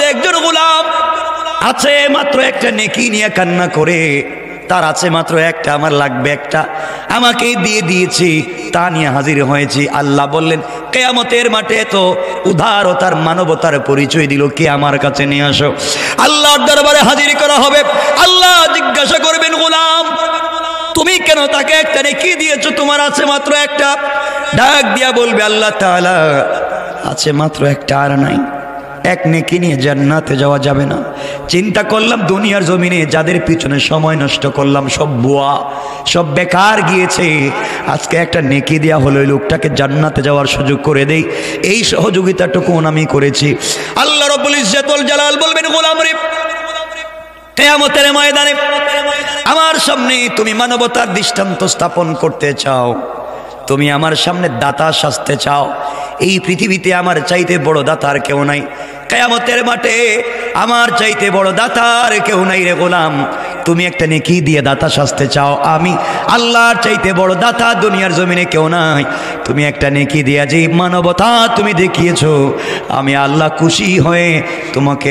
মধ্যে একজন গোলাম আছে মাত্র একটা নেকি নিয়ে কান্না করে, তার আছে মাত্র একটা, আমার লাগবে একটা, আমাকে দিয়ে দিয়েছি, তা নিয়ে হাজির হয়েছি। আল্লাহ বললেন কিয়ামতের মাঠে তো উদারতার মানবতার পরিচয় দিল, কে আমার কাছে নিয়ে আসো। আল্লাহর দরবারে হাজির করা হবে। আল্লাহ জিজ্ঞাসা করবেন গোলাম তুমি কেন তাকে একটা নেকি দিয়েছো, তোমার আছে মাত্র একটা। ডাক দিয়া বলবে আল্লাহ তাআলা আছে মাত্র একটা, আর নাই। এক নেকি নিয়ে জান্নাতে যাওয়া যাবে না। চিন্তা করলাম দুনিয়ার জমিনে যাদের পিছনে সময় নষ্ট করলাম সব বুয়া, সব বেকার গিয়েছে, আজকে একটা নেকি দেয়া হলো ওই লোকটাকে জান্নাতে যাওয়ার সুযোগ করে দেই। এই সহযোগিতাটুকু আমি করেছি। আল্লাহ রাব্বুল ইজ্জাতুল জালাল বলবেন গোলাম রে, কিয়ামতের ময়দানে আমার সামনে তুমি মানবতার দৃষ্টান্ত স্থাপন করতে চাও, তুমি আমার সামনে দাতা সাজতে চাও, এই পৃথিবীতে আমার চাইতে বড় দাতার কেউ নাই। কিয়ামতের মাঠে আমার চাইতে বড় দাতার কেউ নাই রে গোলাম। তুমি একটা নেকি দিয়ে দাতা সাজতে চাও, আমি আল্লাহর চাইতে বড় দাতা দুনিয়ার জমিনে কেউ নাই। তুমি একটা নেকি দিয়া যে মানবতা তুমি দেখিয়েছো, আমি আল্লাহ খুশি হয়ে তোমাকে